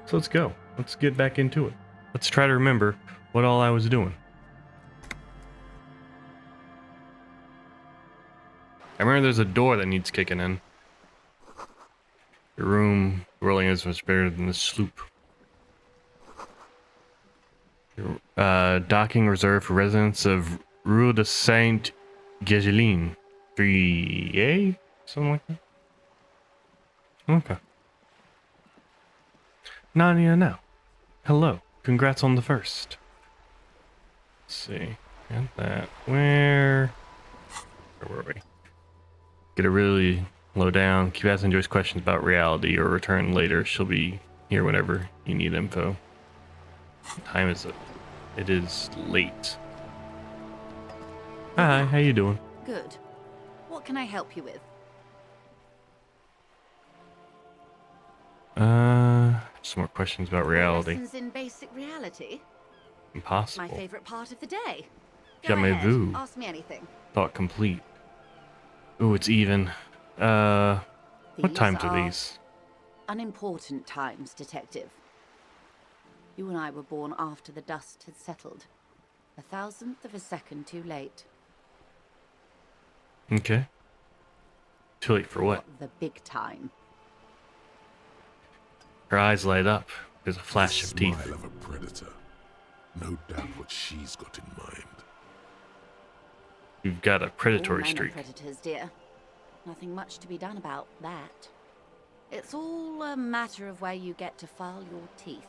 So let's go. Let's get back into it. Let's try to remember what all I was doing. I remember there's a door that needs kicking in. The room rolling is much better than the sloop. Docking reserved for residents of Rue de Saint Gegeline. 3A? Something like that? Okay. Nadia now. Hello. Congrats on the first. Let's see. Got that. Where were we? Get it really low down. Keep asking Joyce questions about reality or return later. She'll be here whenever you need info. What time is it? It is late. Hi, how you doing? Good. What can I help you with? Some more questions about reality. Lessons in basic reality? Impossible. My favorite part of the day. Go Jamais ahead, vu. ask me anything. Thought complete. Ooh, it's even. What times are these? Unimportant times, Detective. You and I were born after the dust had settled. 1,000th of a second too late. Okay. Too late for what? The big time. Her eyes light up. There's a flash of teeth. Smile of a predator. No doubt what she's got in mind. You've got a predatory All men are streak. predators, dear. Nothing much to be done about that. It's all a matter of where you get to file your teeth.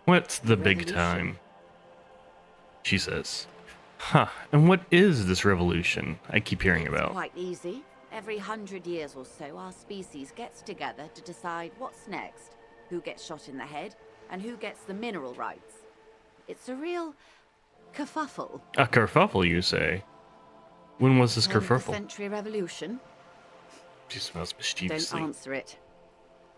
What's the big Revolution. time? She says. Huh, and what is this revolution I keep hearing It's about? quite easy. Every 100 years or so, our species gets together to decide what's next, who gets shot in the head, and who gets the mineral rights. It's a real kerfuffle. A kerfuffle, you say? When was this End of the kerfuffle? century revolution? She smells Don't mischievously. answer it.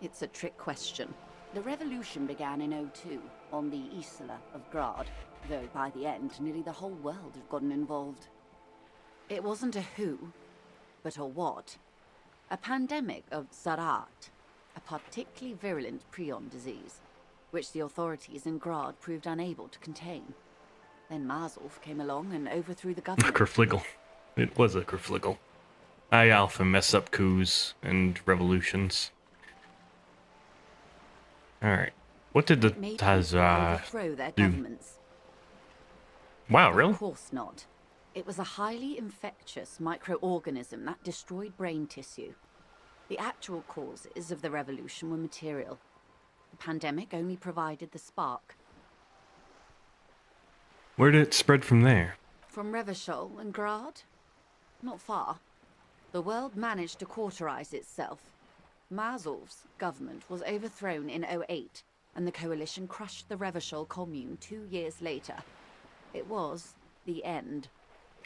It's a trick question. The revolution began in '02 on the Isla of Grad, though by the end, nearly the whole world had gotten involved. It wasn't a who, but a what. A pandemic of Zarat, a particularly virulent prion disease, which the authorities in Grad proved unable to contain. Then Marzolf came along and overthrew the government. Kerflickle. It was a kerflickle. I often mess up coups and revolutions. Alright. What did the It made people Tazar overthrow their do? governments. Wow, really? Of course not. It was a highly infectious microorganism that destroyed brain tissue. The actual causes of the revolution were material. The pandemic only provided the spark. Where did it spread from there? From Revachol and Grad? Not far. The world managed to cauterize itself. Marzolf's government was overthrown in '08, and the coalition crushed the Revachol commune 2 years later. It was the end.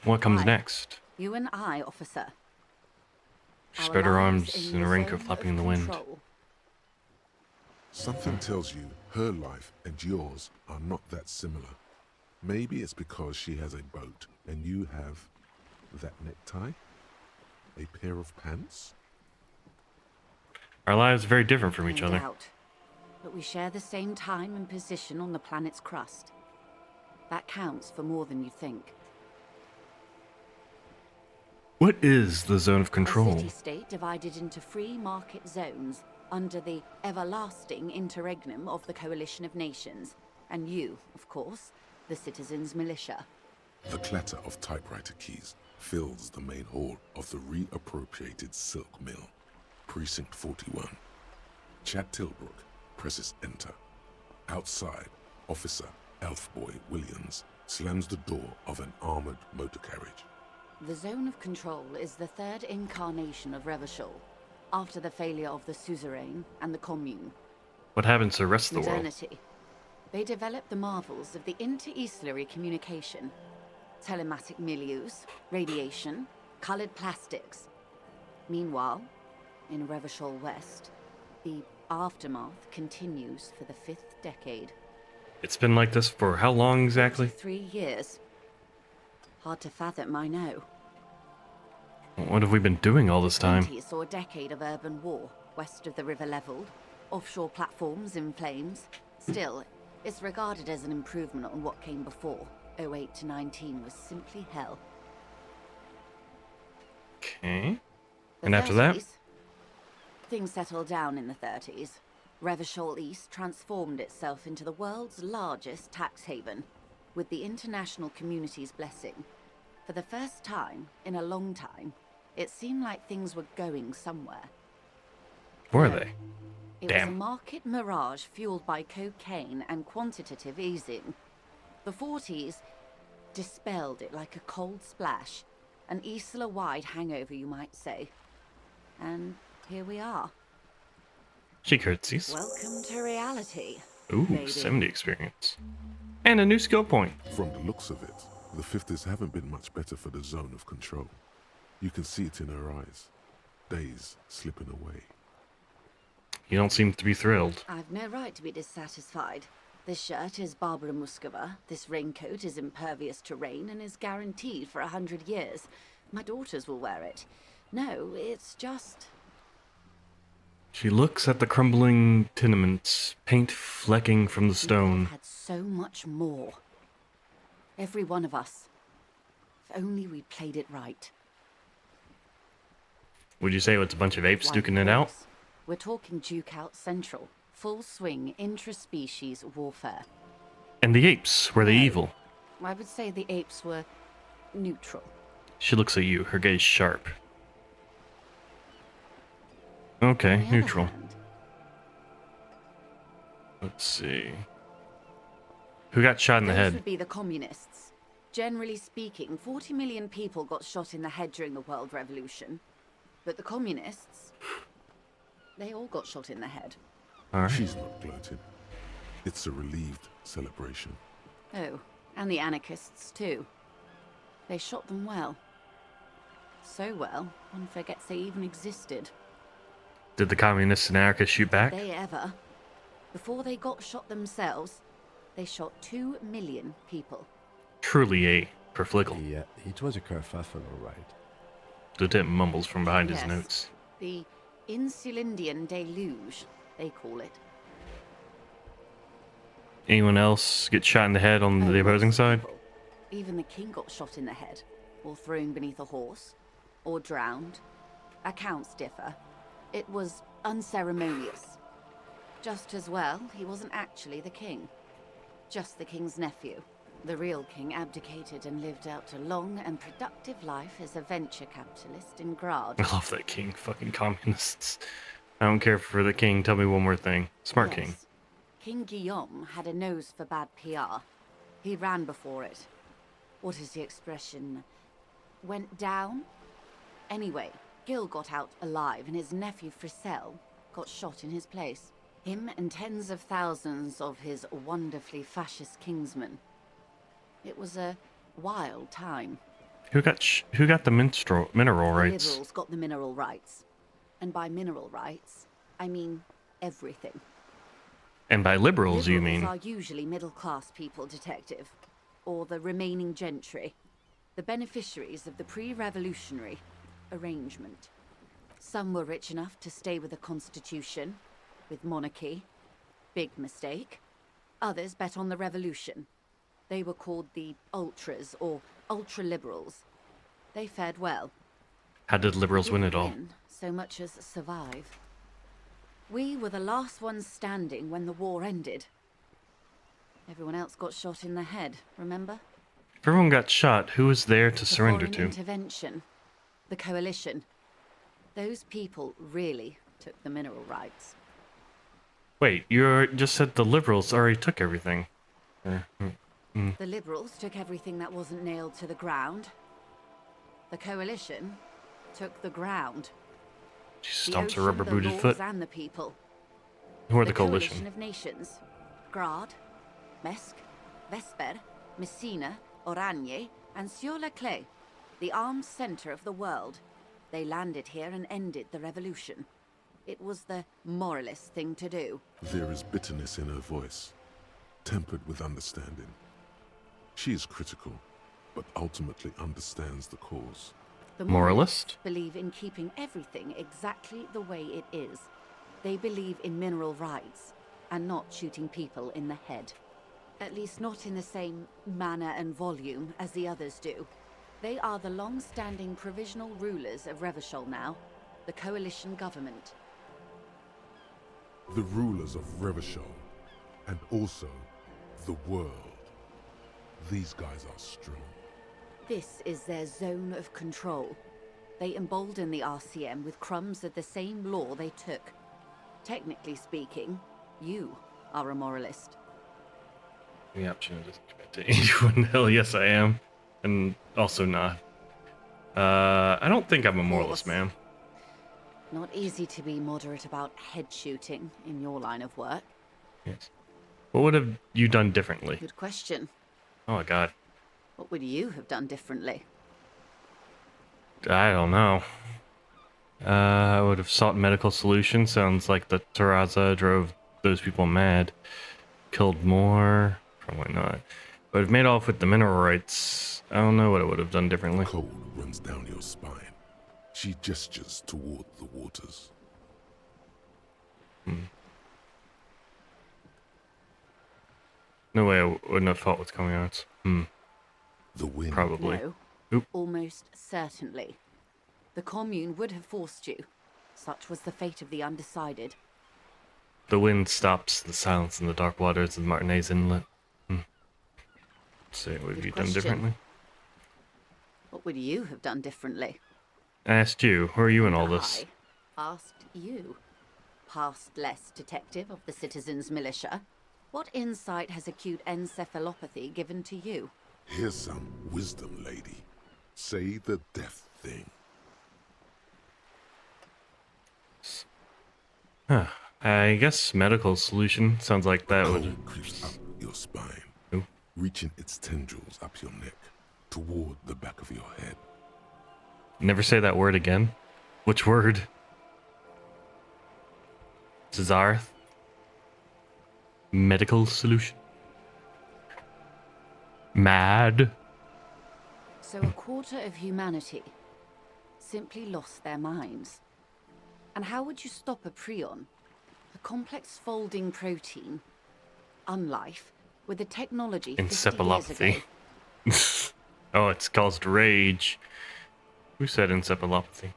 What comes Why? next? You and I, officer. She Our spread her lives arms in in a the ring zone flapping in of the wind. control. Something tells you her life and yours are not that similar. Maybe it's because she has a boat and you have that necktie? A pair of pants? Our lives are very different from each No other. doubt. But we share the same time and position on the planet's crust. That counts for more than you think. What is the zone of A control? city-state divided into free market zones under the everlasting interregnum of the Coalition of Nations. And you, of course, the citizens' militia. The clatter of typewriter keys fills the main hall of the reappropriated silk mill. Precinct 41. Chad Tilbrook presses enter. Outside, Officer Elfboy Williams slams the door of an armored motor carriage. The Zone of Control is the third incarnation of Revachol, after the failure of the Suzerain and the Commune. What happens to the rest of the world? Modernity. They developed the marvels of the inter-eastlery communication. Telematic milieus, radiation, colored plastics. Meanwhile, in Revachol West, the aftermath continues for the 5th decade. It's been like this for how long exactly? 3 years. Hard to fathom, I know. What have we been doing all this time? 20 saw a decade of urban war, west of the river leveled, offshore platforms in flames. Still, it's regarded as an improvement on what came before. 08 to 19 was simply hell. Okay. The And after that? 30s, things settled down in the 30s. Revachol East transformed itself into the world's largest tax haven, with the international community's blessing. For the first time in a long time, it seemed like things were going somewhere. Were No, they? it was a Damn. market mirage fueled by cocaine and quantitative easing. The 40s dispelled it like a cold splash, an Isla-wide hangover, you might say. And here we are. She curtsies. Welcome to reality, Ooh, baby. 70 experience. And a new skill point. From the looks of it, the 50s haven't been much better for the zone of control. You can see it in her eyes. Days slipping away. You don't seem to be thrilled. I've no right to be dissatisfied. This shirt is Barbara Muscova, this raincoat is impervious to rain and is guaranteed for 100 years. My daughters will wear it. No, it's just... She looks at the crumbling tenements, paint flecking from the We could stone. have had so much more. Every one of us. If only we played it right. Would you say it's a bunch of apes Why, duking of it out? course. We're talking Duke Out Central. Full swing intra-species warfare. And the apes were the No. evil. I would say the apes were neutral. She looks at you, her gaze sharp. On Okay, the other neutral. hand, Let's see. Who got shot in the those head? would be the communists. Generally speaking, 40 million people got shot in the head during the World Revolution. But the communists, they all got shot in the head. Alright. She's not gloating. It's a relieved celebration. Oh, and the anarchists too. They shot them well. So well, one forgets they even existed. Did the communists and anarchists shoot back? They ever. Before they got shot themselves, they shot 2 million people. Truly a profligate. Yeah, it was a kerfuffle, all right. Lieutenant mumbles from behind his Yes. notes. The Insulindian deluge, they call it. Anyone else get shot in the head on Oh, the lots opposing of side? people. Even the king got shot in the head, or thrown beneath a horse, or drowned. Accounts differ. It was unceremonious. Just as well, he wasn't actually the king. Just the king's nephew. The real king abdicated and lived out a long and productive life as a venture capitalist in Grad. I love that king. Fucking communists. I don't care for the king. Tell me one more thing. Smart king. Yes. King Guillaume had a nose for bad PR. He ran before it. What is the expression? Went down? Anyway, Gil got out alive and his nephew Frisell got shot in his place. Him and tens of thousands of his wonderfully fascist kingsmen. It was a wild time. Who got the mineral The rights? liberals got the mineral rights. And by mineral rights, I mean everything. And by liberals, you mean? Liberals are usually middle-class people, Detective. Or the remaining gentry. The beneficiaries of the pre-revolutionary arrangement. Some were rich enough to stay with the Constitution, with monarchy. Big mistake. Others bet on the revolution. They were called the ultras, or ultra-liberals. They fared well. How did liberals win it Didn't all? win so much as survive. We were the last ones standing when the war ended. Everyone else got shot in the head, remember? If everyone got shot, who was there to The surrender foreign to? intervention. The coalition. Those people really took the mineral rights. Wait, you just said the liberals already took everything. The liberals took everything that wasn't nailed to the ground. The coalition took the ground. She The stomps ocean, her rubber-booted the foot. laws and the people. Who are the Coalition coalition? of nations. Grad, Mesk, Vesper, Messina, Oranje, and Sur-la-Clay. The armed center of the world. They landed here and ended the revolution. It was the moralist thing to do. There is bitterness in her voice, tempered with understanding. She is critical, but ultimately understands the cause. The Moralist? moralists believe in keeping everything exactly the way it is. They believe in mineral rights, and not shooting people in the head. At least not in the same manner and volume as the others do. They are the long-standing provisional rulers of Revachol now, the coalition government. The rulers of Revachol, and also the world. These guys are strong. This is their zone of control. They embolden the RCM with crumbs of the same law they took. Technically speaking, you are a moralist. The option doesn't commit to anyone. Hell yes, I am. And also not. I don't think I'm a moralist, man. Not easy to be moderate about head shooting in your line of work. Yes. What would have you done differently? Good question. Oh my god. What would you have done differently? I don't know. I would have sought medical solutions. Sounds like the Terraza drove those people mad. Killed more. Probably not. But have made off with the mineral rights. I don't know what I would have done differently. Cold runs down your spine. She gestures toward the waters. No way I wouldn't have thought what's coming out. The wind. Probably. No. Oop. Almost certainly. The commune would have forced you. Such was the fate of the undecided. The wind stops the silence in the dark waters of Martinez Inlet. Let's see, what have Good you done question. differently? What would you have done differently? I asked you, who are you in all this? I asked you, past less detective of the citizens' militia, what insight has acute encephalopathy given to you? Here's some wisdom, lady. Say the death thing. I guess medical solution sounds like that would. Cold creeps up your spine, Ooh. reaching its tendrils up your neck, toward the back of your head. Never say that word again. Which word? Cesarth? Medical solution? Mad? So a quarter of humanity simply lost their minds. And how would you stop a prion, a complex folding protein, unlife, with a technology 50 years Encephalopathy. ago? Oh, it's caused rage. Who said encephalopathy?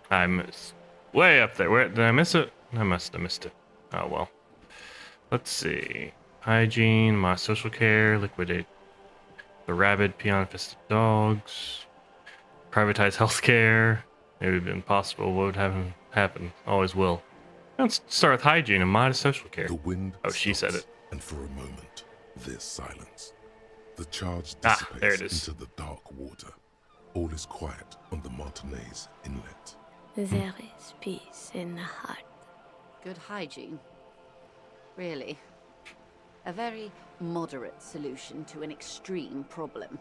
I missed. Way up there. Where did I miss it? I must have missed it. Oh well. Let's see. Hygiene, my social care, liquidate the rabid peon-fisted dogs, privatize healthcare. Maybe been possible. What would happen? Happen. Always will. Let's start with hygiene and modest social care. The wind Oh, she said stops, it. and for a moment, there's silence. The charge Ah, dissipates there it is. into the dark water. All is quiet on the Martinez Inlet. There is peace in the heart. Good hygiene. Really. A very moderate solution to an extreme problem.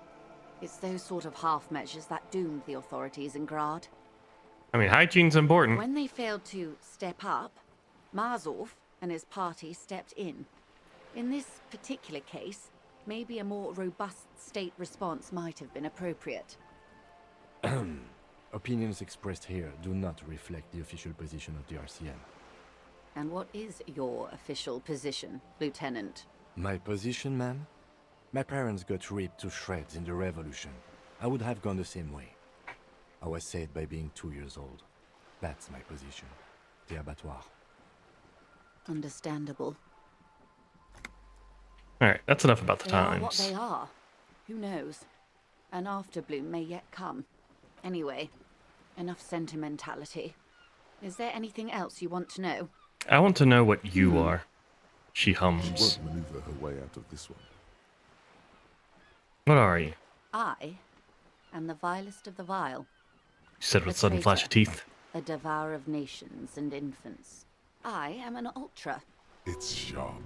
It's those sort of half measures that doomed the authorities in Grad. I mean, hygiene's important. When they failed to step up, Marzov and his party stepped in. In this particular case, maybe a more robust state response might have been appropriate. Opinions expressed here do not reflect the official position of the RCM. And what is your official position, Lieutenant? My position, ma'am? My parents got ripped to shreds in the revolution. I would have gone the same way. I was saved by being 2 years old. That's my position. The abattoir. Understandable. Alright, that's enough about the They are what times. they are. Who knows? An afterbloom may yet come. Anyway, enough sentimentality. Is there anything else you want to know? I want to know what you are. She She hums. won't maneuver her way out of this one. What are you? You I am the vilest of the vile, said with sudden flash of teeth. a devourer of nations and infants. I am an ultra. It's sharp.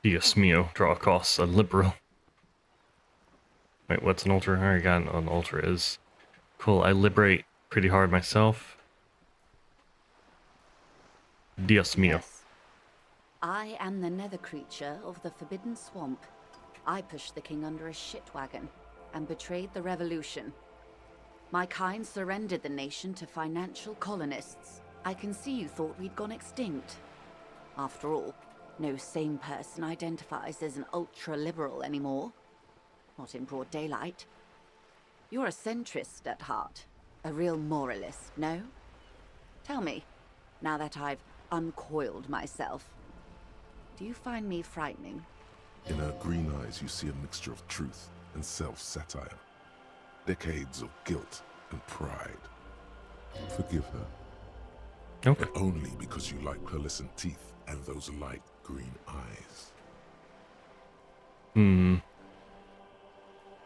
Dios mio, draw across a liberal. Wait, what's an ultra? I already got an ultra is. Cool, I liberate pretty hard myself. Dios mio. Yes. I am the nether creature of the Forbidden Swamp. I pushed the king under a shit wagon and betrayed the revolution. My kind surrendered the nation to financial colonists. I can see you thought we'd gone extinct. After all, no sane person identifies as an ultra-liberal anymore. Not in broad daylight. You're a centrist at heart. A real moralist, no? Tell me, now that I've uncoiled myself, do you find me frightening? In her green eyes, you see a mixture of truth and self-satire. Decades of guilt and pride. Forgive her, Okay. but only because you like pearlescent teeth and those light green eyes.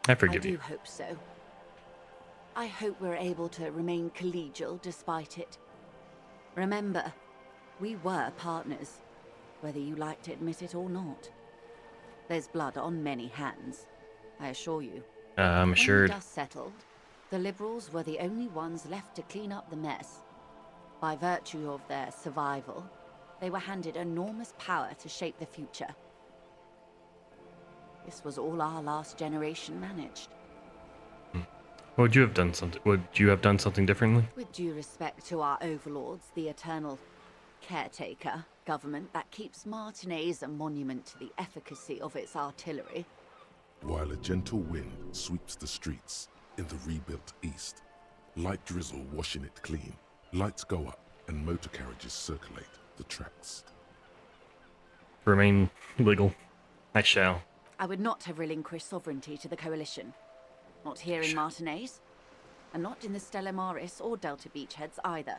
I forgive I do you. hope so. I hope we're able to remain collegial despite it. Remember, we were partners, whether you like to admit it or not. There's blood on many hands, I assure you. I'm When the assured. dust settled, the Liberals were the only ones left to clean up the mess. By virtue of their survival, they were handed enormous power to shape the future. This was all our last generation managed. Would you have done something differently? With due respect to our overlords, the eternal caretaker government that keeps Martinez a monument to the efficacy of its artillery. While a gentle wind sweeps the streets in the rebuilt east, light drizzle washing it clean, lights go up and motor carriages circulate the tracks. Remain legal. I shall. I would not have relinquished sovereignty to the Coalition. Not here in Martinez, and not in the Stella Maris or Delta Beachheads either.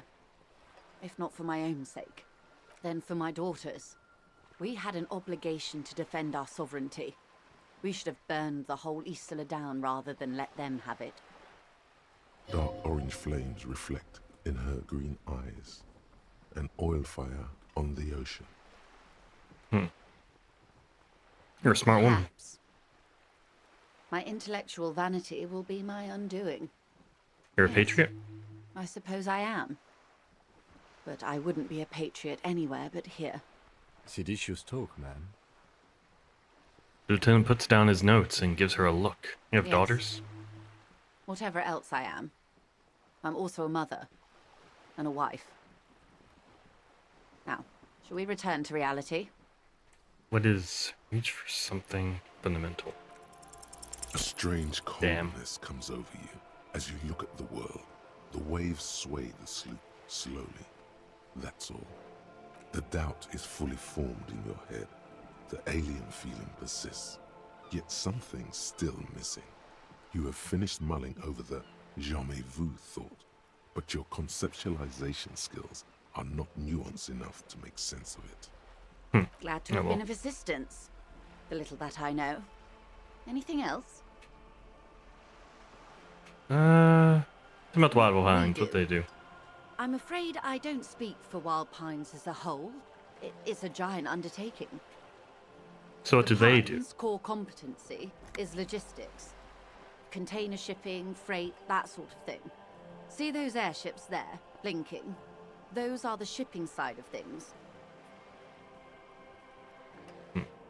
If not for my own sake, then for my daughters. We had an obligation to defend our sovereignty. We should have burned the whole Isola down rather than let them have it. Dark orange flames reflect in her green eyes. An oil fire on the ocean. You're a smart woman. Perhaps. My intellectual vanity will be my undoing. You're a Yes. patriot? I suppose I am. But I wouldn't be a patriot anywhere but here. Seditious talk, man. The lieutenant puts down his notes and gives her a look. You have Yes. daughters? Whatever else I am, I'm also a mother and a wife. Now, shall we return to reality? What is reach for something fundamental? A strange Damn. calmness comes over you as you look at the world. The waves sway the sloop slowly. That's all. The doubt is fully formed in your head. The alien feeling persists. Yet something's still missing. You have finished mulling over the jamais vu thought, but your conceptualization skills are not nuanced enough to make sense of it. Glad to Oh, have well. been of assistance. The little that I know. Anything else? About the Wild Pines, what do. they do. I'm afraid I don't speak for Wild Pines as a whole. It's a giant undertaking. So what do they do? Pines' core competency is logistics. Container shipping, freight, that sort of thing. See those airships there, blinking? Those are the shipping side of things.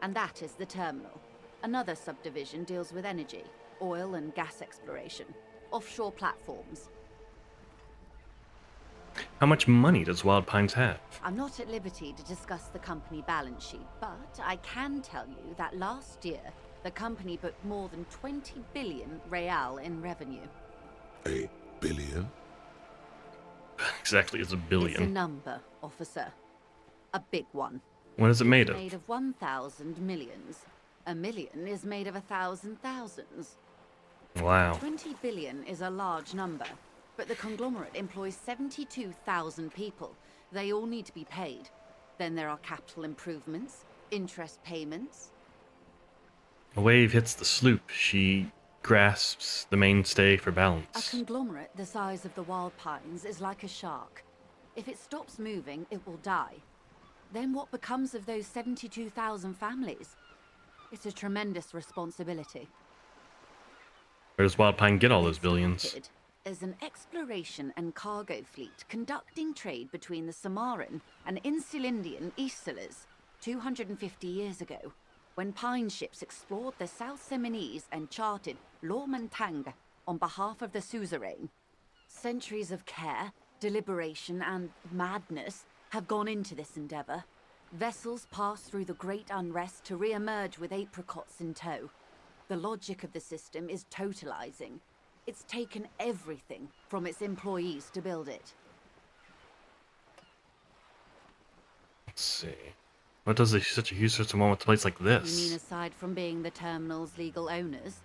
And that is the terminal. Another subdivision deals with energy, oil and gas exploration, offshore platforms. How much money does Wild Pines have? I'm not at liberty to discuss the company balance sheet, but I can tell you that last year, the company booked more than 20 billion real in revenue. A billion? Exactly, it's a It's a billion. number, officer. A big one. What is it made of? Made of 1,000 millions. A million is made of 1,000 thousands. Wow. 20 billion is a large number, but the conglomerate employs 72,000 people. They all need to be paid. Then there are capital improvements, interest payments. A wave hits the sloop. She grasps the mainstay for A balance. conglomerate the size of the Wild Pines is like a shark. If it stops moving, it will die. Then what becomes of those 72,000 families? It's a tremendous responsibility. Where does Wild Pine get all those It billions? started as an exploration and cargo fleet conducting trade between the Samaran and Insulindian Isolas 250 years ago. when Pine ships explored the South Seminese and charted Lormantang on behalf of the suzerain. Centuries of care, deliberation, and madness have gone into this endeavor. Vessels pass through the Great Unrest to re-emerge with apricots in tow. The logic of the system is totalizing. It's taken everything from its employees to build it. Let's see. What does such a huge system want with a place like You mean this? aside from being the terminal's legal owners?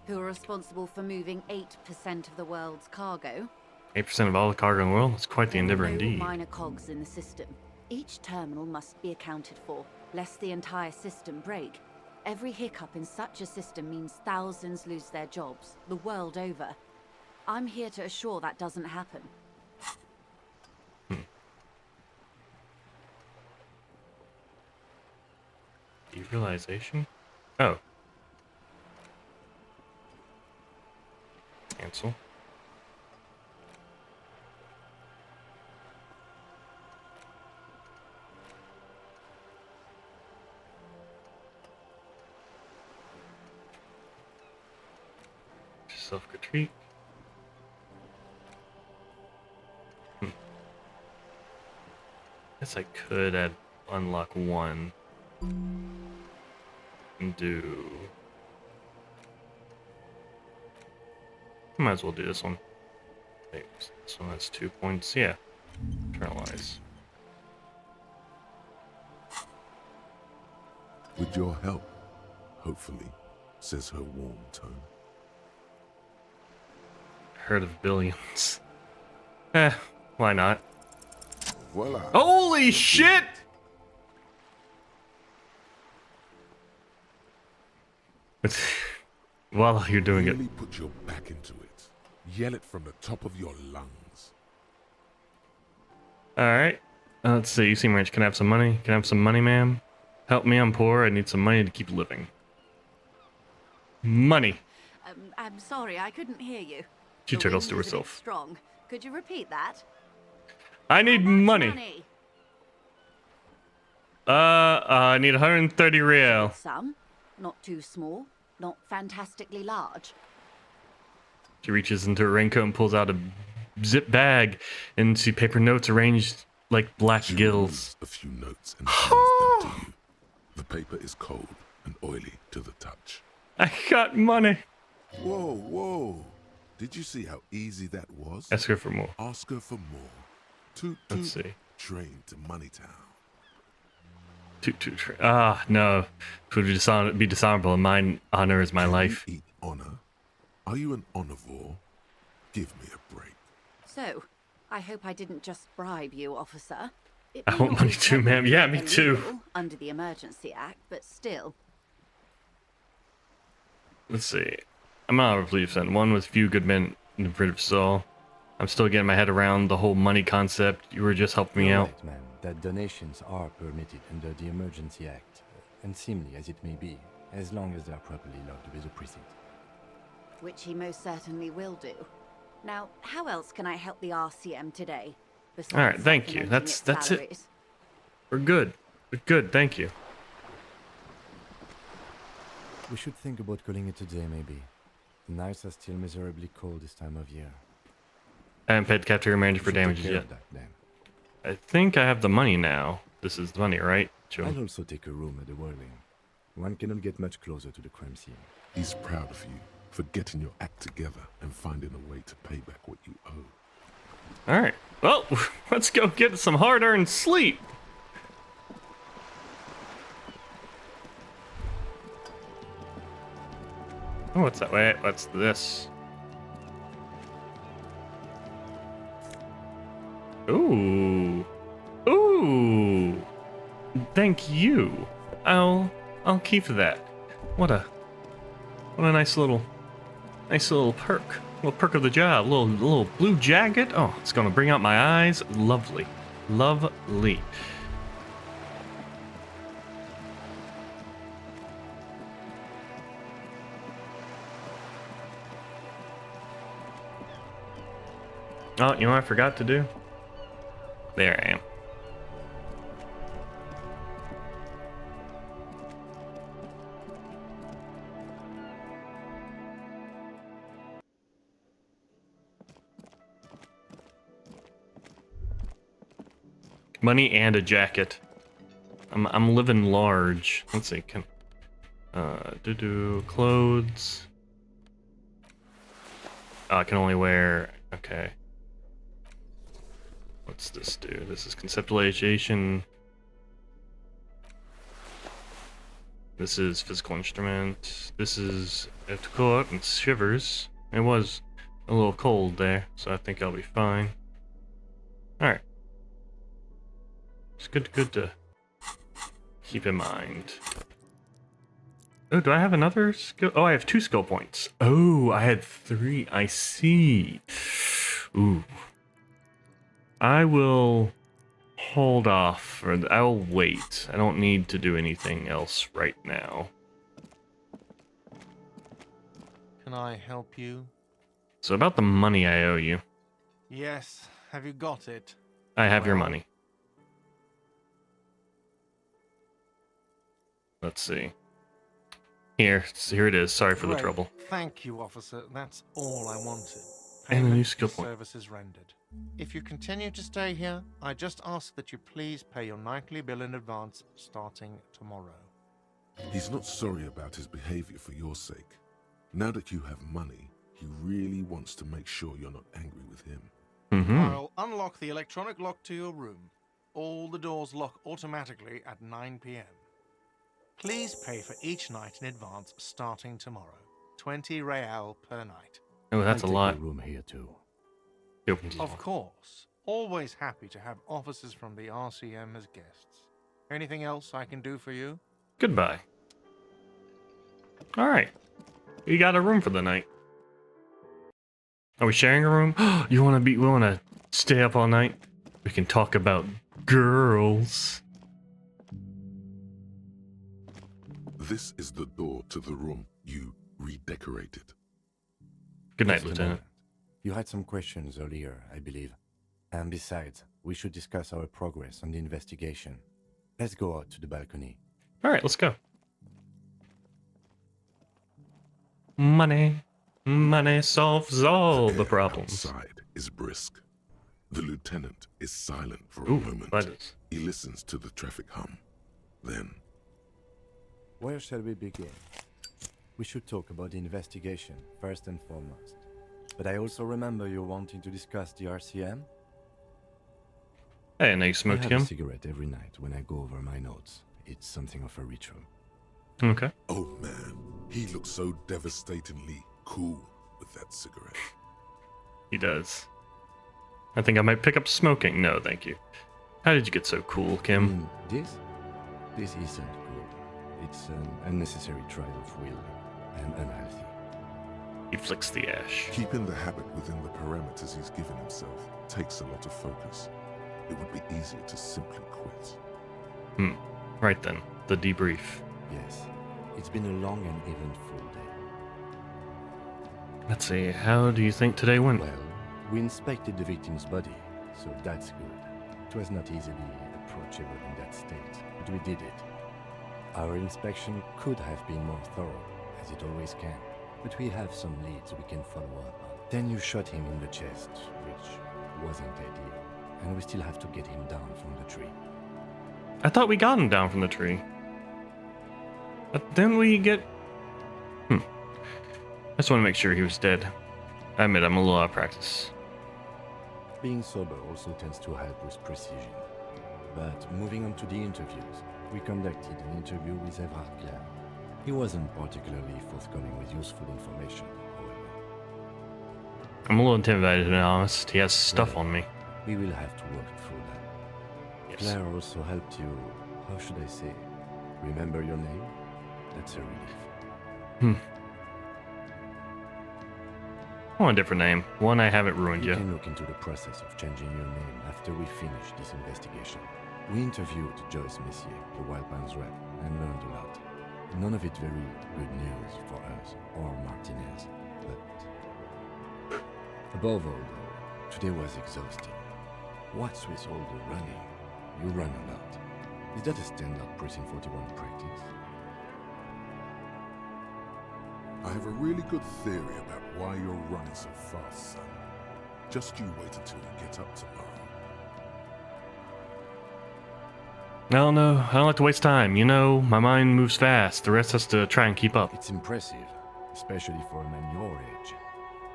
Who are responsible for moving 8% of the world's cargo? 8% of all the cargo in the world? That's quite the There are endeavor no indeed. minor cogs in the system. Each terminal must be accounted for, lest the entire system break. Every hiccup in such a system means thousands lose their jobs, the world over. I'm here to assure that doesn't happen. Derealization? Oh. Cancel. Self-critique. Guess I could unlock one and do. Might as well do this one. Wait, this one has 2 points. Yeah. Internalize. With your help, hopefully, says her warm tone. Herd of billions. Why not? Voila. Holy shit! While you're doing it. Really put your back into it. Yell it from the top of your lungs. Alright. Let's see. You seem rich. Can I have some money? Can I have some money, ma'am? Help me. I'm poor. I need some money to keep living. Money. I'm sorry, I couldn't hear you. She The chuckles wind to was a bit herself. strong. Could you repeat that? I need How much money. I need 130 real. Some. Not too small. Not fantastically large. She reaches into her raincoat and pulls out a zip bag and see paper notes arranged like black She gills. removes a few notes and hands them to you. The paper is cold and oily to the touch. I got money. Whoa, whoa. Did you see how easy that was? Ask her for more. Ask her for more. Toot Let's toot. see. Train to Moneytown. No. It would be dishonorable. My honor is my Can life. you eat honor? Are you an omnivore? Give me a break. So, I hope I didn't just bribe you, officer. It I may want not money be too, ma'am. Yeah, me technically too. illegal under the Emergency Act, but still. Let's see. I'm out of beliefs then. One with few good men in the primitive soul. I'm still getting my head around the whole money concept. You were just helping me You're out. right, ma'am, that donations are permitted under the Emergency Act, and seemly as it may be, as long as they are properly logged with the precinct. Which he most certainly will do. Now, how else can I help the RCM today? besides All right, thank you. supplementing That's its it. salaries? We're good. We're good. Thank you. We should think about calling it a day, maybe. The nights are still miserably cold this time of year. I haven't paid the cafeteria manager We for should take damages care yet. of that, then. I think I have the money now. This is the money, right? Joe? I'll also take a room at the Whirling. One cannot get much closer to the crime scene. He's proud of you for getting your act together and finding a way to pay back what you owe. All right. Well, let's go get some hard-earned sleep. Oh, what's that? Wait, what's this? Ooh. Ooh. Thank you. I'll keep that. What a nice little perk. Little perk of the job. Little blue jacket. Oh, it's gonna bring out my eyes. Lovely. Lovely. Oh, you know what I forgot to do? There I am. Money and a jacket. I'm living large. Let's see. Can clothes. Oh, I can only wear. Okay. What's this do? This is conceptualization. This is physical instrument. This is I have to go up and shivers. It was a little cold there, so I think I'll be fine. Alright. It's good to keep in mind. Oh, do I have another skill? Oh, I have 2 skill points. Oh, I had 3. I see. Ooh. I will hold off, or I'll wait. I don't need to do anything else right now. Can I help you? So about the money I owe you. Yes. Have you got it? I have your Well- money. Let's see. Here it is. Sorry for the Great. trouble. Thank you, officer. That's all I wanted. And a new Payment skill for point. services rendered. If you continue to stay here, I just ask that you please pay your nightly bill in advance starting tomorrow. He's not sorry about his behavior for your sake. Now that you have money, he really wants to make sure you're not angry with him. Mm-hmm. I'll unlock the electronic lock to your room. All the doors lock automatically at 9 p.m. Please pay for each night in advance starting tomorrow. 20 real per night. Oh, that's I'll a take lot. a room here too. He opens the Of door. course. Always happy to have officers from the RCM as guests. Anything else I can do for you? Goodbye. Alright. We got a room for the night. Are we sharing a room? We wanna stay up all night? We can talk about girls. This is the door to the room you redecorated. Good night, Just a Lieutenant. moment. You had some questions earlier, I believe. And besides, we should discuss our progress on the investigation. Let's go out to the balcony. Alright, let's go. Money. Money solves all the air problems. Outside is brisk. The lieutenant is silent for a Ooh, moment. that is. He listens to the traffic hum. Then, Where shall we begin? We should talk about the investigation, first and foremost. But I also remember you wanting to discuss the RCM. Hey, now you I smoked have a him. cigarette every night when I go over my notes. It's something of a ritual. Okay. oh man, he looks so devastatingly cool with that cigarette. He does. I think I might pick up smoking. No, thank you. How did you get so cool, Kim? This isn't good. It's an unnecessary trial of will and unhealthy. He flicks the ash. Keeping the habit within the parameters he's given himself takes a lot of focus. It would be easier to simply quit. Right then, the debrief. Yes, it's been a long and eventful day. Let's see, how do you think today went? Well, we inspected the victim's body, so that's good. It was not easily approachable in that state, but we did it. Our inspection could have been more thorough, as it always can, but we have some leads we can follow up on. Then you shot him in the chest, which wasn't ideal, and we still have to get him down from the tree. I thought we got him down from the tree. But then we get... I just want to make sure he was dead. I admit, I'm a little out of practice. Being sober also tends to help with precision. But moving on to the interviews, we conducted an interview with Everard Clare. He wasn't particularly forthcoming with useful information, however. I'm a little intimidated, to be honest. He has stuff on me. We will have to work through that. Yes. Claire also helped you, how should I say, remember your name? That's a relief. I want a different name. One I haven't ruined You yet. can look into the process of changing your name after we finish this investigation. We interviewed Joyce Messier, the Wild Pines rep, and learned a lot. None of it very good news for us or Martinez, but above all, though, today was exhausting. What's with all the running? You run a lot. Is that a standard Precinct 41 practice? I have a really good theory about why you're running so fast, son. Just you wait until you get up tomorrow. don't know. I don't like to waste time. You know, my mind moves fast. The rest has to try and keep up. It's impressive, especially for a man your age.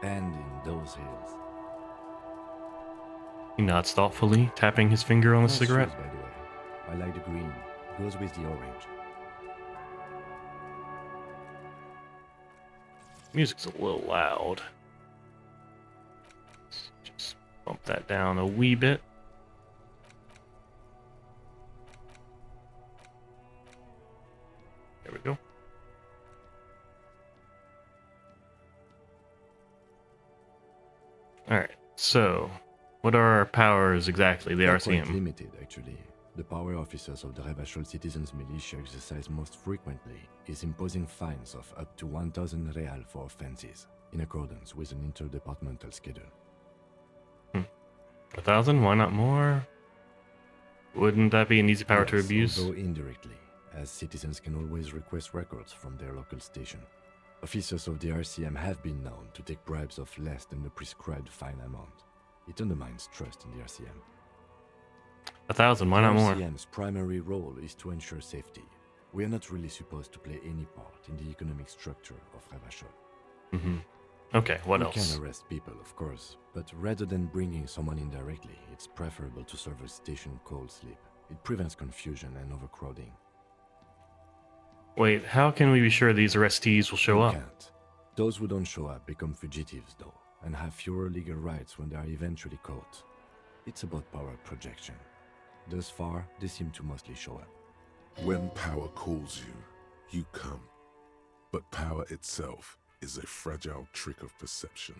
And in those hills. He nods thoughtfully, tapping his finger on a Nice cigarette. shoes, by the way. I like the green. Goes with the orange. Music's a little loud. Let's just bump that down a wee bit. There we go. Alright, so what are our powers exactly? The They're quite RCM. limited, actually. The power officers of the Revachol Citizens Militia exercise most frequently is imposing fines of up to 1,000 real for offenses, in accordance with an interdepartmental schedule. 1,000? Why not more? Wouldn't that be an easy power to Yes, abuse? although indirectly, as citizens can always request records from their local station. Officers of the RCM have been known to take bribes of less than the prescribed fine amount. It undermines trust in the RCM. 1,000? Why not more? The RCM's primary role is to ensure safety. We are not really supposed to play any part in the economic structure of Revachol. Okay, what We else? can arrest people, of course, but rather than bringing someone in directly, it's preferable to serve a station cold sleep. It prevents confusion and overcrowding. Wait, how can we be sure these arrestees will show We up? can't. Those who don't show up become fugitives, though, and have fewer legal rights when they are eventually caught. It's about power projection. Thus far, they seem to mostly show up. When power calls you, you come. But power itself is a fragile trick of perception.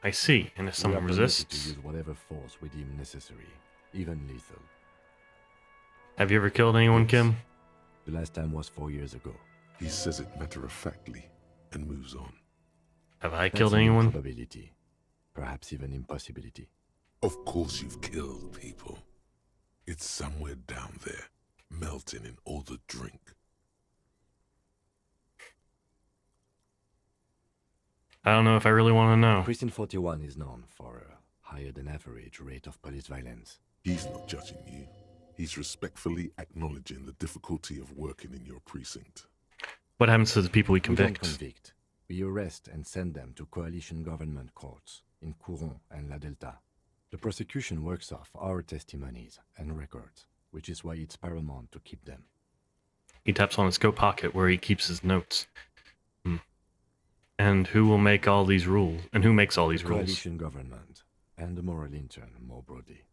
I see. And if We are someone permitted resists, to use whatever force we deem necessary, even lethal. have you ever killed anyone, Yes. Kim? The last time was 4 years ago. He says it matter-of-factly and moves on. Have I That's killed an anyone? improbability, perhaps even impossibility. Of course you've killed people. It's somewhere down there, melting in all the drink. I don't know if I really want to know. Precinct 41 is known for a higher than average rate of police violence. He's not judging you. He's respectfully acknowledging the difficulty of working in your precinct. What happens to the people we We don't convict? convict. We arrest and send them to coalition government courts in Couron and La Delta. The prosecution works off our testimonies and records, which is why it's paramount to keep them. He taps on his coat pocket where he keeps his notes. And who will make all these rules? And who makes all these The rules? coalition government and the moral intern more broadly.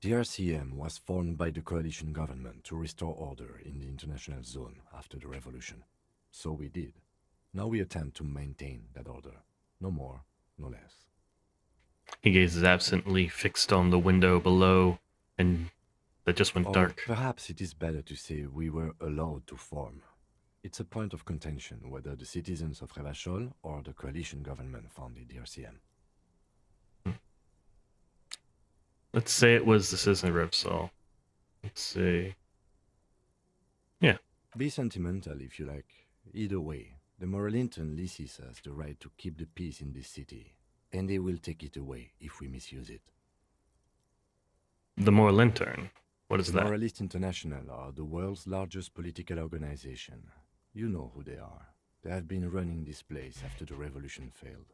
The RCM was formed by the coalition government to restore order in the international zone after the revolution. So we did. Now we attempt to maintain that order. No more, no less. He gazes absently, fixed on the window below, and that just went Or dark. perhaps it is better to say we were allowed to form. It's a point of contention whether the citizens of Revachol or the coalition government founded the RCM. Let's say it was the citizen of Revsol. Let's see. Yeah. Be sentimental if you like. Either way, the moral intern leases us the right to keep the peace in this city, and they will take it away if we misuse it. The Moral Intern. What is The that? Moralists International are the world's largest political organization. You know who they are. They have been running this place after the revolution failed.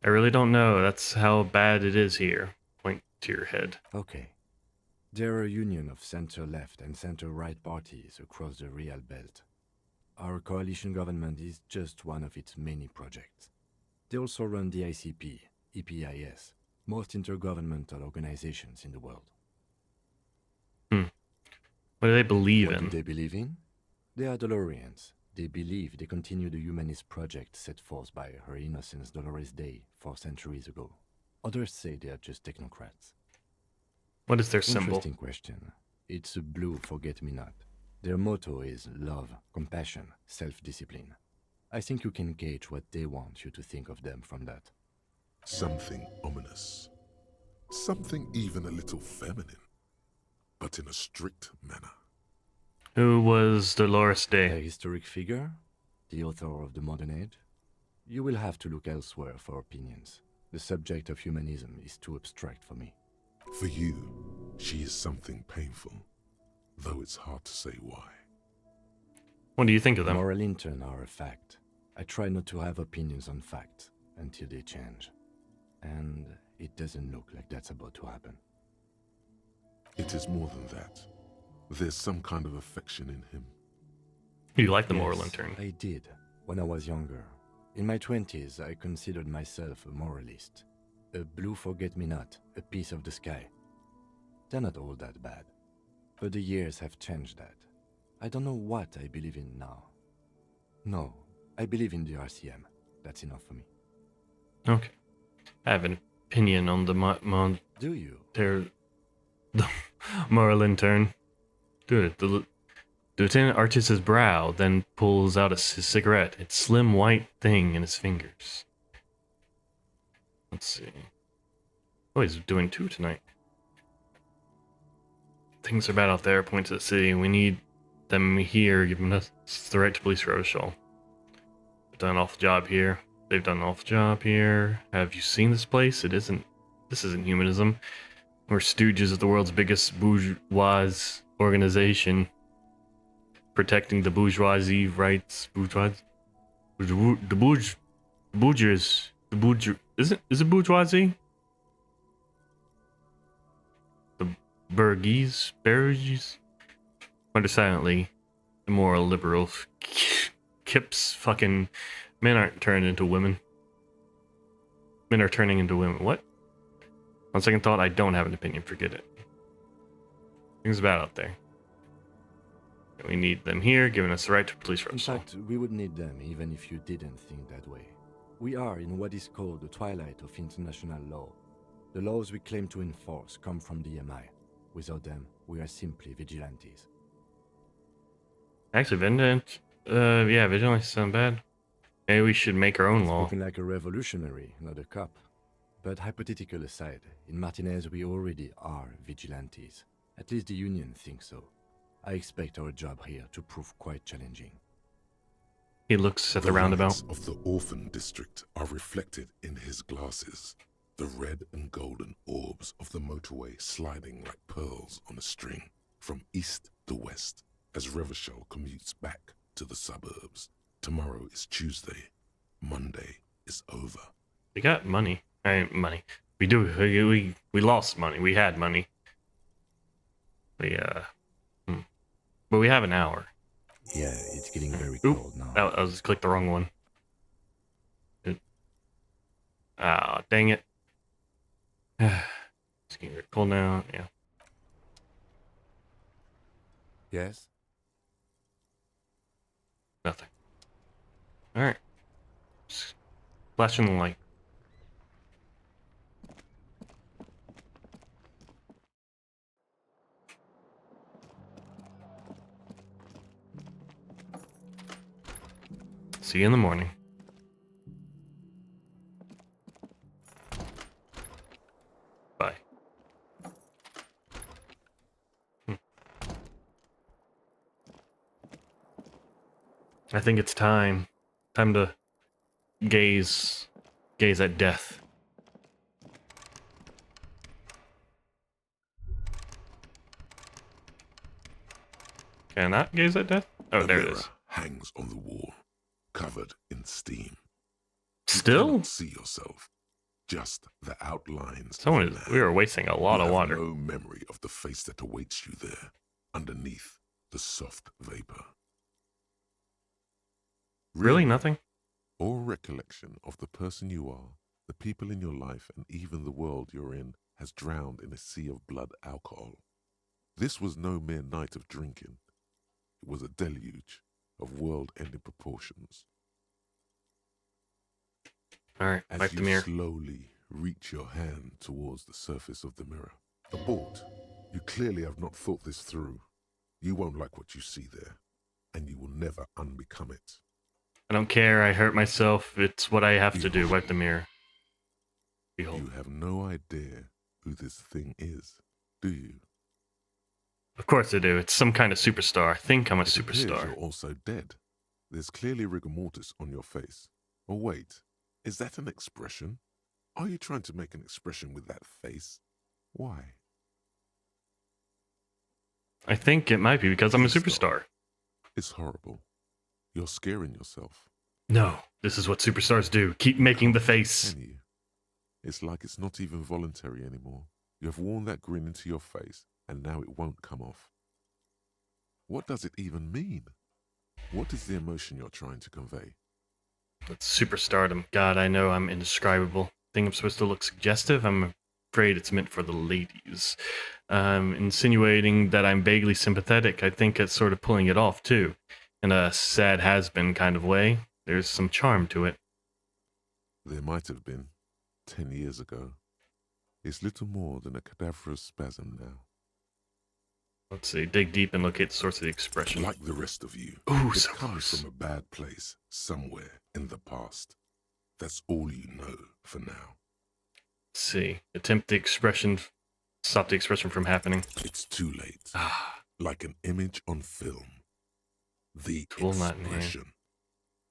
I really don't know. That's how bad it is here. Point to your head. Okay. They're a union of center-left and center-right parties across the Real Belt. Our coalition government is just one of its many projects. They also run the ICP, EPIS, most intergovernmental organizations in the world. What do they believe What in? do they believe in? They are Dolorians. They believe they continue the humanist project set forth by Her Innocence Dolores Day 4 centuries ago. Others say they are just technocrats. What is their symbol? Interesting question. It's a blue forget-me-not. Their motto is love, compassion, self-discipline. I think you can gauge what they want you to think of them from that. Something ominous. Something even a little feminine. But in a strict manner. Who was Dolores A Day? historic figure? The author of the modern age? You will have to look elsewhere for opinions. The subject of humanism is too abstract for me. For you, she is something painful, though it's hard to say why. What do you think of them? Moral intern are a fact. I try not to have opinions on facts until they change. And it doesn't look like that's about to happen. It is more than that. There's some kind of affection in him. You like the moral Yes, intern? I did, when I was younger. In my 20s, I considered myself a moralist. A blue forget-me-not, a piece of the sky. They're not all that bad. But the years have changed that. I don't know what I believe in now. No, I believe in the RCM. That's enough for me. Okay. I have an opinion on the Do you? the moral intern. Dude, the lieutenant arches his brow, then pulls out his cigarette. It's slim white thing in his fingers. Let's see. Oh, he's doing two tonight. Things are bad out there. Point to the city. We need them here, giving us the right to police Rochelle. We've done an awful job here. They've done an awful job here. Have you seen this place? This isn't humanism. We're stooges of the world's biggest bourgeois organization, protecting the bourgeoisie rights. Is it bourgeoisie? The Bergies. Wonder silently, immoral liberal. Kips fucking men aren't turned into women. Men are turning into women. What? On second thought, I don't have an opinion. Forget it. Things bad out there. We need them here, giving us the right to police In Russell. fact, we would need them even if you didn't think that way. We are in what is called the twilight of international law. The laws we claim to enforce come from the MI. Without them, we are simply vigilantes. Actually, vigilance sound bad. Maybe we should make our own law. Spoken like a revolutionary, not a cop. But hypothetical aside, in Martinez we already are vigilantes. At least the Union thinks so. I expect our job here to prove quite challenging. He looks at the roundabout. lights of the orphan district are reflected in his glasses. The red and golden orbs of the motorway sliding like pearls on a string from east to west as Revachol commutes back to the suburbs. Tomorrow is Tuesday. Monday is over. We got money. Money. We do. We lost money. We had money. But we have an hour. Yeah, it's getting very Oop. cold now. I just clicked the wrong one. Dang it. It's getting very cold now. Yeah. Yes? Nothing. Alright. Flashing the light. See you in the morning. Bye. I think it's time to gaze at death. Can I not gaze at death? Oh, A there it mirror is. hangs on the wall, covered in steam. You Still? cannot see yourself, just the outlines. Someone of a is, man. we are wasting a lot You of have water. no memory of the face that awaits you there, underneath the soft vapor. Really nothing? Or recollection of the person you are, the people in your life, and even the world you're in has drowned in a sea of blood alcohol. This was no mere night of drinking. It was a deluge of world-ending proportions. Alright, As back to you mirror. slowly reach your hand towards the surface of the mirror. Abort. You clearly have not thought this through. You won't like what you see there, and you will never unbecome it. I don't care, I hurt myself. It's what I have to do. Wipe the mirror. Behold. You have no idea who this thing is, do you? Of course I do. It's some kind of superstar. I think I'm a It appears superstar. you're also dead. There's clearly rigor mortis on your face. Or wait, is that an expression? Are you trying to make an expression with that face? Why? I think it might be because I'm a Please stop. superstar. It's horrible. You're scaring yourself. No, this is what superstars do. Keep making the face. Can you? It's like it's not even voluntary anymore. You have worn that grin into your face, and now it won't come off. What does it even mean? What is the emotion you're trying to convey? That's superstardom. God, I know I'm indescribable. Think I'm supposed to look suggestive? I'm afraid it's meant for the ladies. Insinuating that I'm vaguely sympathetic, I think it's sort of pulling it off, too. In a sad has-been kind of way. There's some charm to it. There might have been 10 years ago. It's little more than a cadaverous spasm now. Let's see, dig deep and locate the source of the expression. Like the rest of you, Ooh, it so comes close. from a bad place somewhere in the past. That's all you know for now. Let's see, attempt the expression, stop the expression from happening. It's too late. Ah, Like an image on film. The Tool not in hand. expression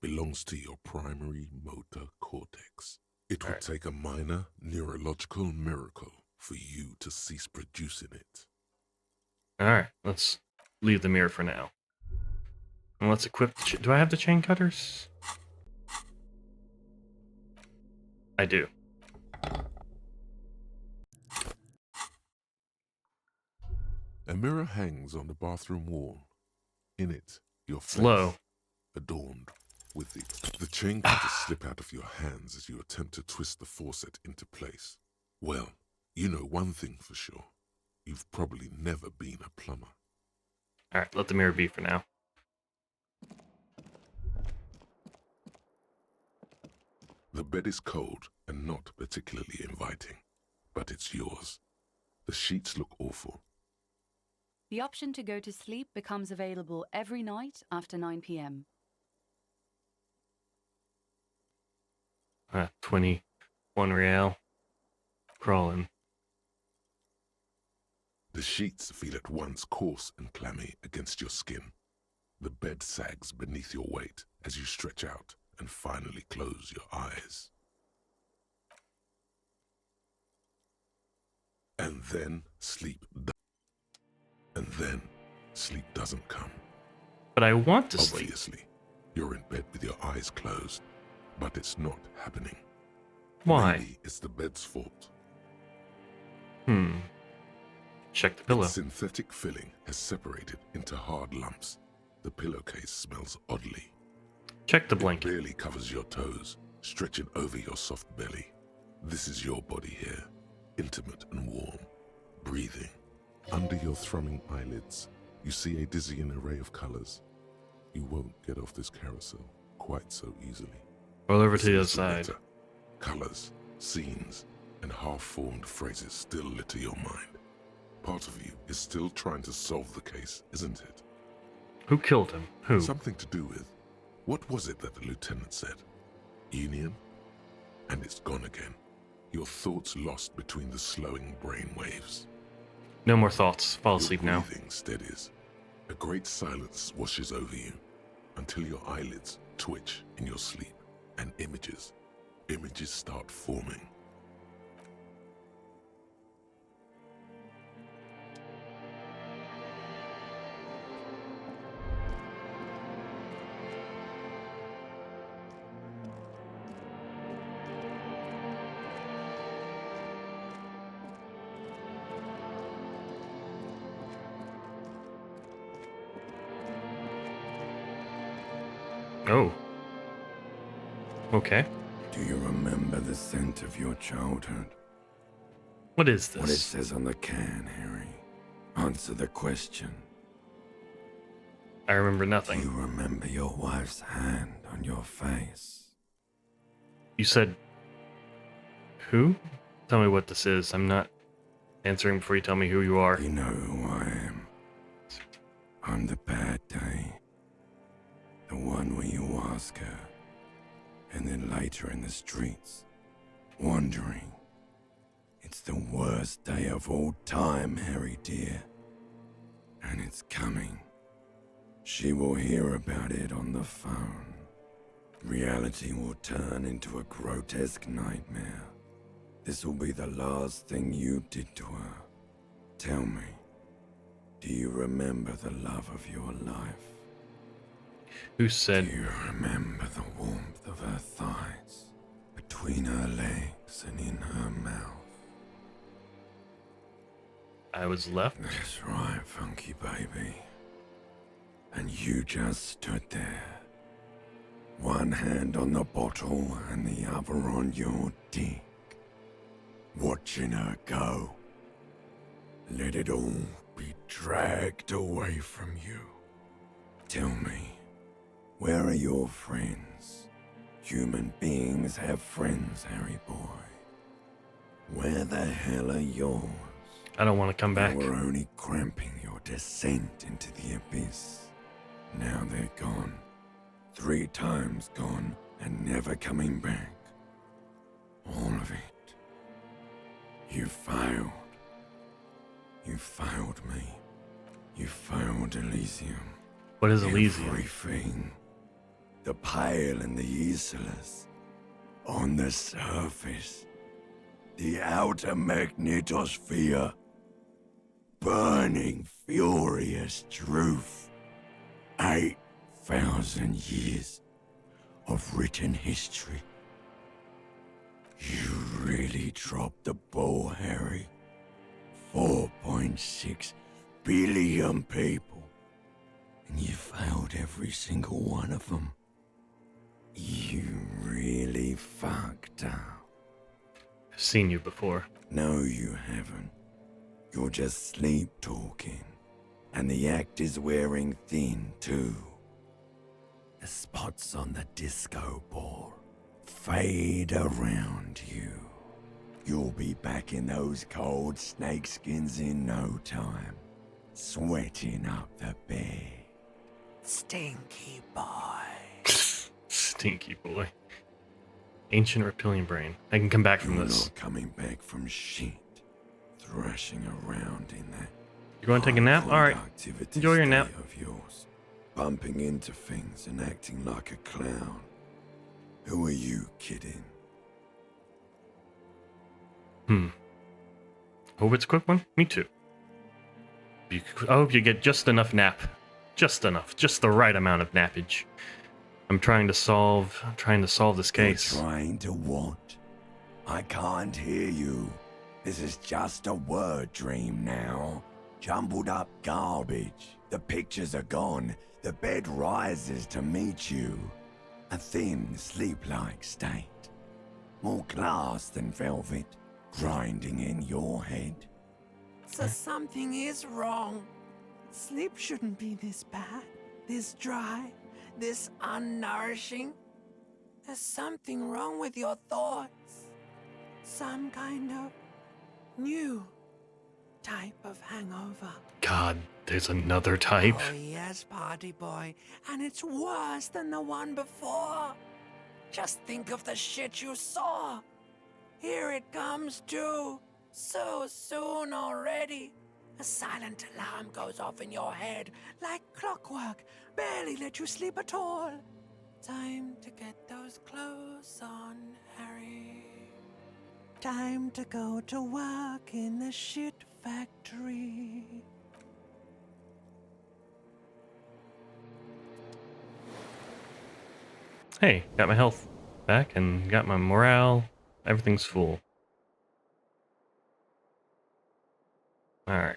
belongs to your primary motor cortex. It would Alright. take a minor neurological miracle for you to cease producing it. alright, let's leave the mirror for now. And let's equip the do I have the chain cutters? I do. A mirror hangs on the bathroom wall. In it, your face, Slow. adorned with it. The chain cutters slip out of your hands as you attempt to twist the faucet into place. Well, you know one thing for sure. You've probably never been a plumber. Alright, let the mirror be for now. The bed is cold and not particularly inviting, but it's yours. The sheets look awful. The option to go to sleep becomes available every night after 9 p.m. 21 real. Crawling. The sheets feel at once coarse and clammy against your skin. The bed sags beneath your weight as you stretch out and finally close your eyes. And then sleep doesn't come. But I want to sleep. Obviously, you're in bed with your eyes closed, but it's not happening. Why? Maybe it's the bed's fault. Check the pillow. Its synthetic filling has separated into hard lumps. The pillowcase smells oddly. Check the It blanket. barely covers your toes, stretching over your soft belly. This is your body here, intimate and warm, breathing. Under your thrumming eyelids, you see a dizzying array of colors. You won't get off this carousel quite so easily. Roll over to the other Scenes side. litter. Colors, scenes, and half-formed phrases still litter your mind. Part of you is still trying to solve the case, isn't it? Who killed him? Who? Something to do with, what was it that the lieutenant said? Union? And it's gone again. Your thoughts lost between the slowing brain waves. No more thoughts. Fall Your asleep now. breathing steadies. A great silence washes over you until your eyelids twitch in your sleep and images start forming. Oh. Okay. Do you remember the scent of your childhood? What is What it this? says on the can, Harry? Answer the question. I remember Do nothing. you remember your wife's hand on your face? You said... Who? Tell me what this is. I'm not answering before you tell me who you are. You know who I am. I'm the bad day. The one where you ask her, and then later in the streets, wandering. It's the worst day of all time, Harry dear. And it's coming. She will hear about it on the phone. Reality will turn into a grotesque nightmare. This will be the last thing you did to her. Tell me, do you remember the love of your life? Who Do said? you remember the warmth of her thighs, between her legs and in her mouth? I was left? That's right, funky baby. And you just stood there. One hand on the bottle and the other on your dick. Watching her go. Let it all be dragged away from you. Tell me, where are your friends? Human beings have friends, Harry boy. Where the hell are yours? I don't want to come back. They were only cramping your descent into the abyss. Now they're gone. 3 times gone and never coming back. All of it. You failed. You failed me. You failed Elysium. What is Elysium? Everything. The Pale and the Isolas. On the surface. The outer magnetosphere. Burning, furious truth. 8,000 years of written history. You really dropped the ball, Harry. 4.6 billion people. And you failed every single one of them. You really fucked up. I've seen you before. No, you haven't. You're just sleep talking. And the act is wearing thin, too. The spots on the disco ball fade around you. You'll be back in those cold snakeskins in no time, sweating up the bed. Stinky boy. Stinky boy. Ancient reptilian brain. I can come back from You're this. not coming back from shit. Thrashing around in that. You going to take a nap? All right. high-conductivity Enjoy your nap. state of yours, bumping into things and acting like a clown. Who are you kidding? Hope it's a quick one. Me too. I hope you get just enough nap. Just enough. Just the right amount of nappage. I'm trying to solve this case. You're trying to what? I can't hear you. This is just a word dream now. Jumbled up garbage. The pictures are gone. The bed rises to meet you. A thin, sleep-like state. More glass than velvet, grinding in your head. So something is wrong. Sleep shouldn't be this bad, this dry, this unnourishing. There's something wrong with your thoughts. Some kind of new type of hangover. God, there's another type. Oh yes, party boy. And it's worse than the one before. Just think of the shit you saw. Here it comes too. So soon already. A silent alarm goes off in your head like clockwork. Barely let you sleep at all. Time to get those clothes on, Harry. Time to go to work in the shit factory. Hey, got my health back and got my morale. Everything's full. Alright.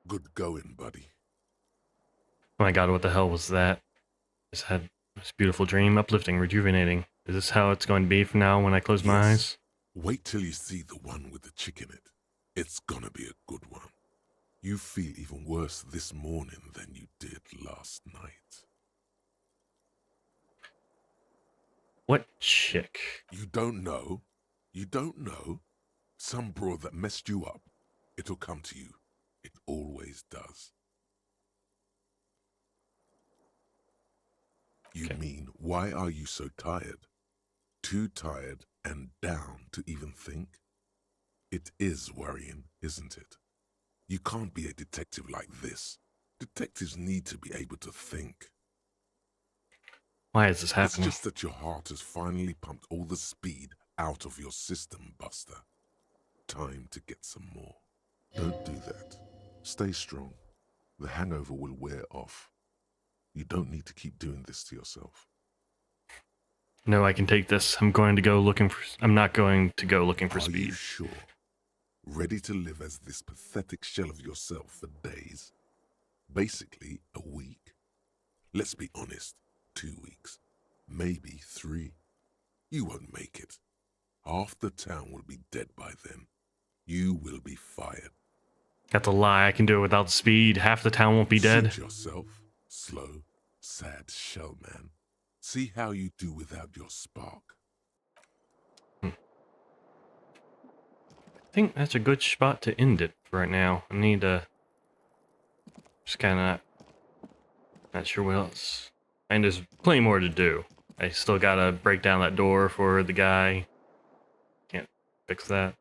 Good going, buddy. Oh my god, what the hell was that? Just had this beautiful dream, uplifting, rejuvenating. Is this how it's going to be from now when I close my Yes. eyes? Wait till you see the one with the chick in it. It's gonna be a good one. You feel even worse this morning than you did last night. What chick? You don't know? You don't know? Some broad that messed you up. It'll come to you. It always does. You Okay. mean, why are you so tired? Too tired and down to even think? It is worrying, isn't it? You can't be a detective like this. Detectives need to be able to think. Why is this It's happening? just that your heart has finally pumped all the speed out of your system, Buster. Time to get some more. Don't do that. Stay strong. The hangover will wear off. You don't need to keep doing this to yourself. No, I can take this. I'm not going to go looking for Are you speed. sure? Ready to live as this pathetic shell of yourself for days? Basically, a week. Let's be honest, 2 weeks. Maybe 3. You won't make it. Half the town will be dead by then. You will be fired. That's a lie. I can do it without speed. Half the town won't be dead. Suit yourself, slow, sad shell man. See how you do without your spark. I think that's a good spot to end it for right now. I need to just kind of not sure what else. And there's plenty more to do. I still gotta break down that door for the guy. Can't fix that.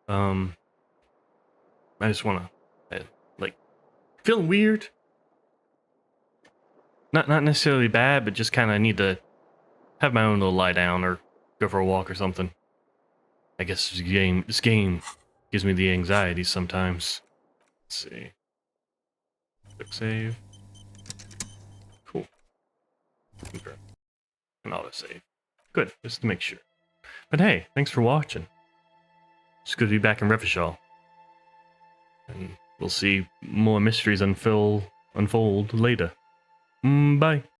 I just wanna feeling weird. Not necessarily bad, but just kind of need to have my own little lie down or go for a walk or something. I guess this game gives me the anxiety sometimes. Let's see. Quick save. Cool. Okay. And autosave. Good, just to make sure. But hey, thanks for watching. It's good to be back in Revachol. And we'll see more mysteries unfold later. Bye.